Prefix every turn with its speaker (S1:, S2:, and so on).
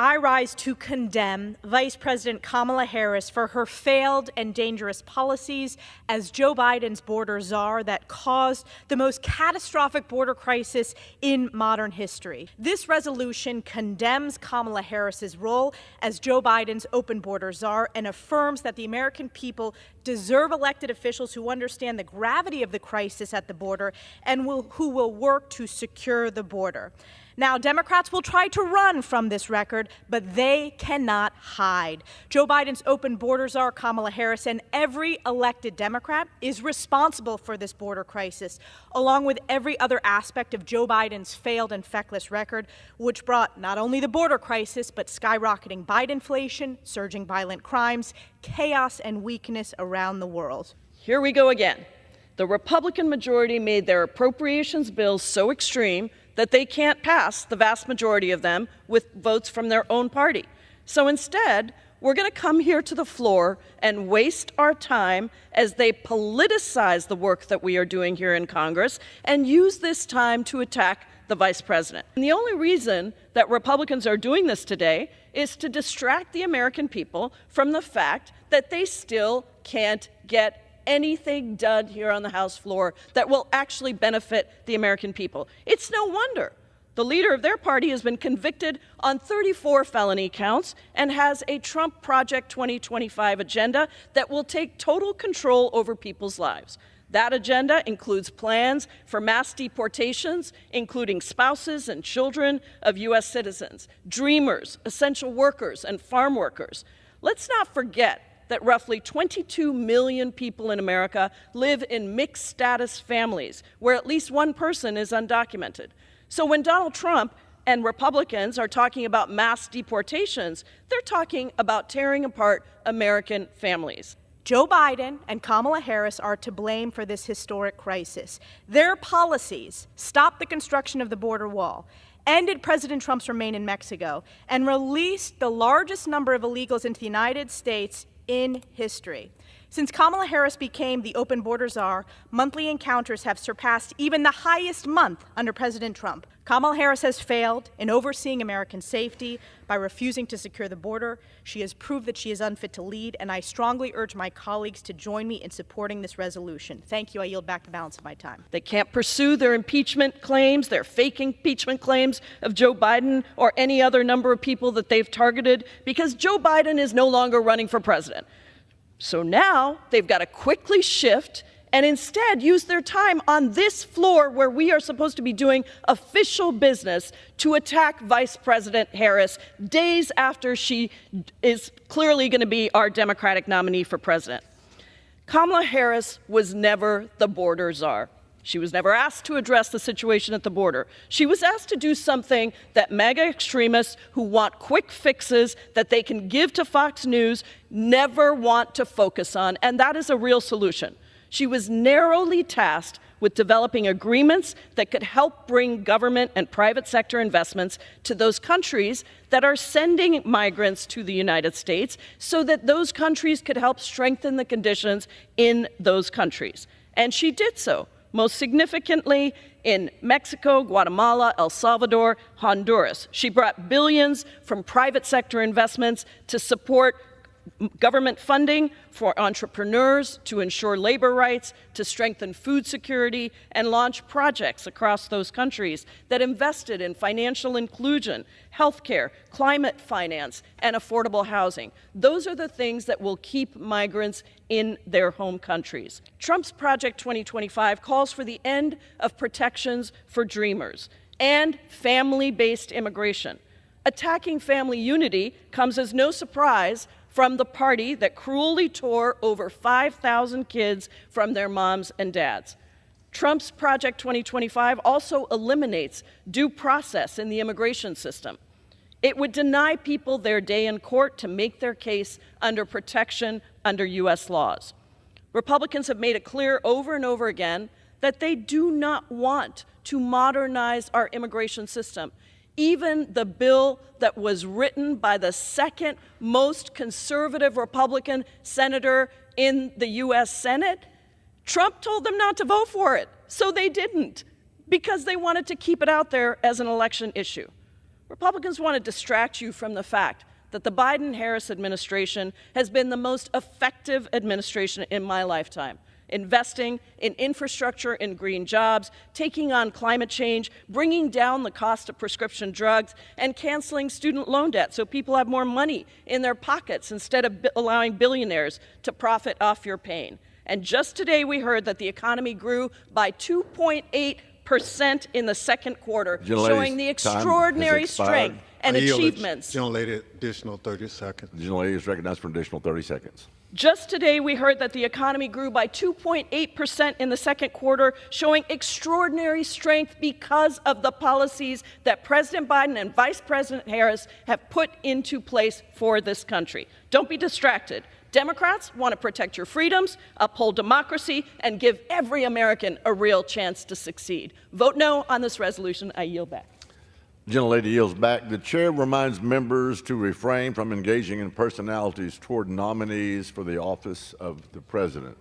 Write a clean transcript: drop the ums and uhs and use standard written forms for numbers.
S1: I rise to condemn Vice President Kamala Harris for her failed and dangerous policies as Joe Biden's border czar that caused the most catastrophic border crisis in modern history. This resolution condemns Kamala Harris's role as Joe Biden's open border czar and affirms that the American people deserve elected officials who understand the gravity of the crisis at the border and who will work to secure the border. Now, Democrats will try to run from this record, but they cannot hide. Joe Biden's open border czar, Kamala Harris, and every elected Democrat is responsible for this border crisis, along with every other aspect of Joe Biden's failed and feckless record, which brought not only the border crisis, but skyrocketing Bidenflation, surging violent crimes, chaos, and weakness around the world.
S2: Here we go again. The Republican majority made their appropriations bills so extreme that they can't pass the vast majority of them with votes from their own party. So instead, we're going to come here to the floor and waste our time as they politicize the work that we are doing here in Congress and use this time to attack the vice president. And the only reason that Republicans are doing this today is to distract the American people from the fact that they still can't get anything done here on the House floor that will actually benefit the American people. It's no wonder the leader of their party has been convicted on 34 felony counts and has a Trump Project 2025 agenda that will take total control over people's lives. That agenda includes plans for mass deportations, including spouses and children of U.S. citizens, dreamers, essential workers, and farm workers. Let's not forget that roughly 22 million people in America live in mixed status families where at least one person is undocumented. So when Donald Trump and Republicans are talking about mass deportations, they're talking about tearing apart American families.
S1: Joe Biden and Kamala Harris are to blame for this historic crisis. Their policies stopped the construction of the border wall, ended President Trump's remain in Mexico, and released the largest number of illegals into the United States in history. Since Kamala Harris became the open border czar, monthly encounters have surpassed even the highest month under President Trump. Kamala Harris has failed in overseeing American safety by refusing to secure the border. She has proved that she is unfit to lead, and I strongly urge my colleagues to join me in supporting this resolution. Thank you. I yield back the balance of my time.
S2: They can't pursue their impeachment claims, their fake impeachment claims of Joe Biden or any other number of people that they've targeted because Joe Biden is no longer running for president. So now they've got to quickly shift and instead use their time on this floor where we are supposed to be doing official business to attack Vice President Harris days after she is clearly going to be our Democratic nominee for president. Kamala Harris was never the border czar. She was never asked to address the situation at the border. She was asked to do something that MAGA extremists who want quick fixes that they can give to Fox News never want to focus on, and that is a real solution. She was narrowly tasked with developing agreements that could help bring government and private sector investments to those countries that are sending migrants to the United States so that those countries could help strengthen the conditions in those countries. And she did so, most significantly in Mexico, Guatemala, El Salvador, Honduras. She brought billions from private sector investments to support government funding for entrepreneurs, to ensure labor rights, to strengthen food security, and launch projects across those countries that invested in financial inclusion, healthcare, climate finance, and affordable housing. Those are the things that will keep migrants in their home countries. Trump's Project 2025 calls for the end of protections for dreamers and family-based immigration. Attacking family unity comes as no surprise from the party that cruelly tore over 5,000 kids from their moms and dads. Trump's Project 2025 also eliminates due process in the immigration system. It would deny people their day in court to make their case under protection under U.S. laws. Republicans have made it clear over and over again that they do not want to modernize our immigration system. Even the bill that was written by the second most conservative Republican senator in the U.S. Senate, Trump told them not to vote for it, so they didn't, because they wanted to keep it out there as an election issue. Republicans want to distract you from the fact that the Biden-Harris administration has been the most effective administration in my lifetime, investing in infrastructure and green jobs, taking on climate change, bringing down the cost of prescription drugs, and canceling student loan debt so people have more money in their pockets instead of allowing billionaires to profit off your pain. And just today we heard that the economy grew by 2.8% in the second quarter, showing the extraordinary strength and achievements.
S3: Gentlelady, additional 30 seconds.
S4: The gentlelady is recognized for an additional 30 seconds.
S2: Just today, we heard that the economy grew by 2.8% in the second quarter, showing extraordinary strength because of the policies that President Biden and Vice President Harris have put into place for this country. Don't be distracted. Democrats want to protect your freedoms, uphold democracy, and give every American a real chance to succeed. Vote no on this resolution. I yield back.
S4: The gentlelady yields back. The chair reminds members to refrain from engaging in personalities toward nominees for the office of the president.